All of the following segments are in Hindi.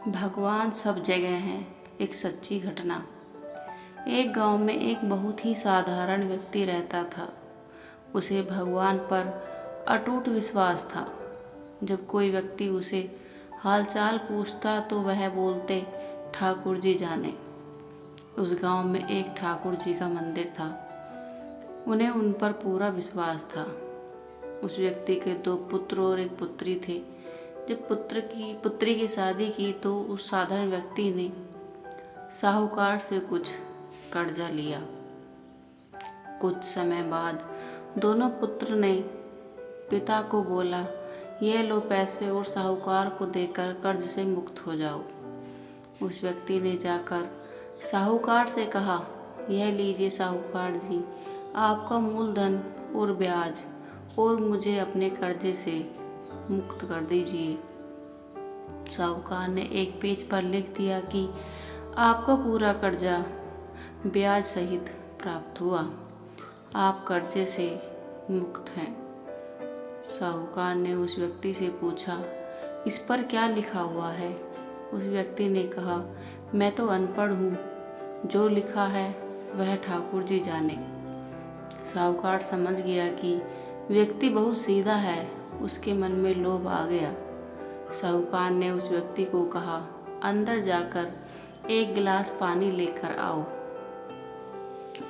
भगवान सब जगह हैं। एक सच्ची घटना। एक गांव में एक बहुत ही साधारण व्यक्ति रहता था। उसे भगवान पर अटूट विश्वास था। जब कोई व्यक्ति उसे हालचाल पूछता तो वह बोलते, ठाकुर जी जाने। उस गांव में एक ठाकुर जी का मंदिर था। उन्हें उन पर पूरा विश्वास था। उस व्यक्ति के 2 पुत्र और एक पुत्री थे। जब पुत्री की शादी की तो उस साधारण व्यक्ति ने साहूकार से कुछ कर्जा लिया। कुछ समय बाद दोनों पुत्र ने पिता को बोला, ये लो पैसे और साहूकार को देकर कर्ज से मुक्त हो जाओ। उस व्यक्ति ने जाकर साहूकार से कहा, यह लीजिए साहूकार जी, आपका मूलधन और ब्याज, और मुझे अपने कर्जे से मुक्त कर दीजिए। साहूकार ने एक पेज पर लिख दिया कि आपका पूरा कर्जा ब्याज सहित प्राप्त हुआ, आप कर्जे से मुक्त हैं। साहूकार ने उस व्यक्ति से पूछा, इस पर क्या लिखा हुआ है? उस व्यक्ति ने कहा, मैं तो अनपढ़ हूँ, जो लिखा है वह ठाकुर जी जाने। साहूकार समझ गया कि व्यक्ति बहुत सीधा है। उसके मन में लोभ आ गया। साहूकार ने उस व्यक्ति को कहा, अंदर जाकर एक गिलास पानी लेकर आओ।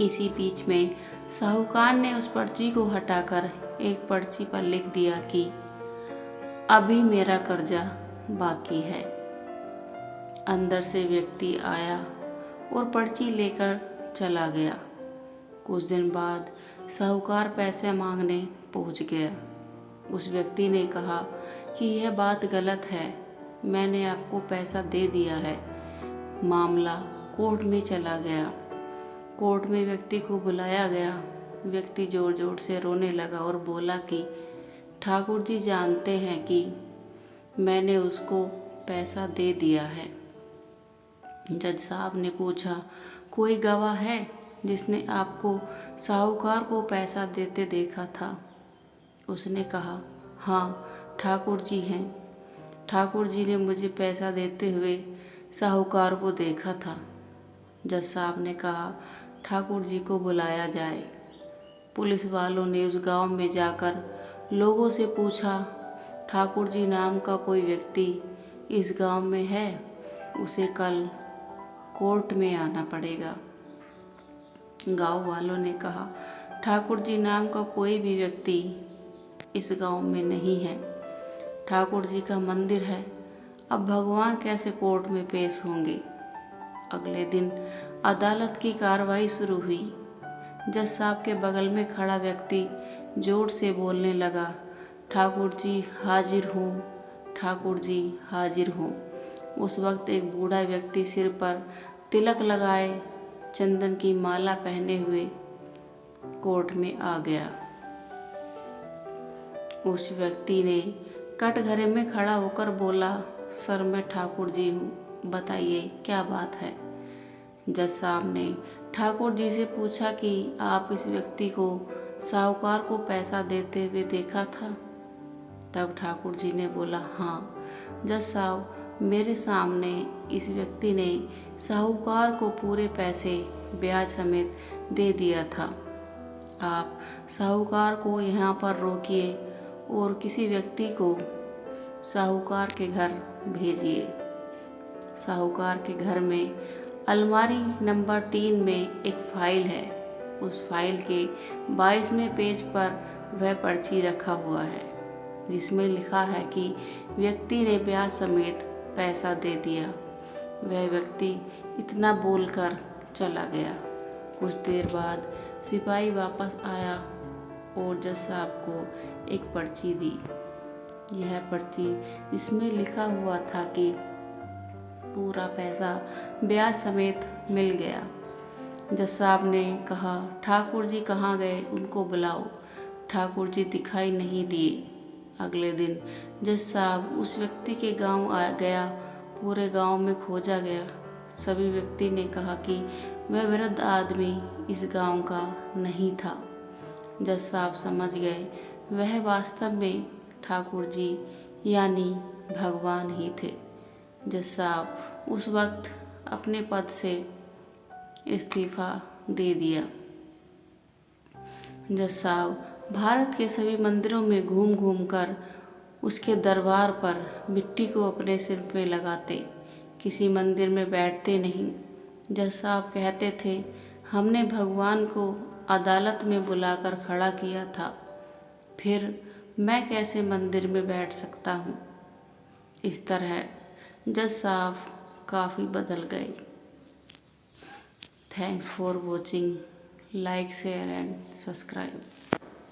इसी बीच में साहूकार ने उस पर्ची को हटाकर एक पर्ची पर लिख दिया कि अभी मेरा कर्जा बाकी है। अंदर से व्यक्ति आया और पर्ची लेकर चला गया। कुछ दिन बाद साहूकार पैसे मांगने पहुंच गया। उस व्यक्ति ने कहा कि यह बात गलत है, मैंने आपको पैसा दे दिया है। मामला कोर्ट में चला गया। कोर्ट में व्यक्ति को बुलाया गया। व्यक्ति जोर जोर से रोने लगा और बोला कि ठाकुर जी जानते हैं कि मैंने उसको पैसा दे दिया है। जज साहब ने पूछा, कोई गवाह है जिसने आपको साहूकार को पैसा देते देखा था? उसने कहा, हाँ, ठाकुर जी हैं। ठाकुर जी ने मुझे पैसा देते हुए साहूकार को देखा था। जज साहब ने कहा, ठाकुर जी को बुलाया जाए। पुलिस वालों ने उस गांव में जाकर लोगों से पूछा, ठाकुर जी नाम का कोई व्यक्ति इस गांव में है? उसे कल कोर्ट में आना पड़ेगा। गांव वालों ने कहा, ठाकुर जी नाम का कोई भी व्यक्ति इस गांव में नहीं है। ठाकुर जी का मंदिर है, अब भगवान कैसे कोर्ट में पेश होंगे? अगले दिन अदालत की कार्रवाई शुरू हुई। जज साहब के बगल में खड़ा व्यक्ति जोर से बोलने लगा, ठाकुर जी हाजिर हो, ठाकुर जी हाजिर हो। उस वक्त एक बूढ़ा व्यक्ति सिर पर तिलक लगाए, चंदन की माला पहने हुए कोर्ट में आ गया। उस व्यक्ति ने कटघरे में खड़ा होकर बोला, सर मैं ठाकुर जी हूँ, बताइए क्या बात है? जज साहब ने ठाकुर जी से पूछा कि आप इस व्यक्ति को साहूकार को पैसा देते हुए देखा था? तब ठाकुर जी ने बोला, हाँ जज साहब, मेरे सामने इस व्यक्ति ने साहूकार को पूरे पैसे ब्याज समेत दे दिया था। आप साहूकार को यहाँ पर रोकिए और किसी व्यक्ति को साहूकार के घर भेजिए। साहूकार के घर में अलमारी नंबर 3 में एक फाइल है। उस फाइल के 22वें पेज पर वह पर्ची रखा हुआ है जिसमें लिखा है कि व्यक्ति ने ब्याज समेत पैसा दे दिया। वह व्यक्ति इतना बोलकर चला गया। कुछ देर बाद सिपाही वापस आया और जज साहब को एक पर्ची दी। यह पर्ची इसमें लिखा हुआ था कि पूरा पैसा ब्याज समेत मिल गया। जज साहब ने कहा, ठाकुर जी कहाँ गए? उनको बुलाओ। ठाकुर जी दिखाई नहीं दिए। अगले दिन जज साहब उस व्यक्ति के गांव आ गया। पूरे गांव में खोजा गया। सभी व्यक्ति ने कहा कि वह वृद्ध आदमी इस गांव का नहीं था। जज साहब समझ गए वह वास्तव में ठाकुर जी यानी भगवान ही थे। जज साहब उस वक्त अपने पद से इस्तीफ़ा दे दिया। जज साहब भारत के सभी मंदिरों में घूम घूम कर उसके दरबार पर मिट्टी को अपने सिर पे लगाते, किसी मंदिर में बैठते नहीं। जज साहब कहते थे, हमने भगवान को अदालत में बुलाकर खड़ा किया था, फिर मैं कैसे मंदिर में बैठ सकता हूँ। इस तरह जज साहब काफ़ी बदल गए। Thanks for watching, like share and subscribe.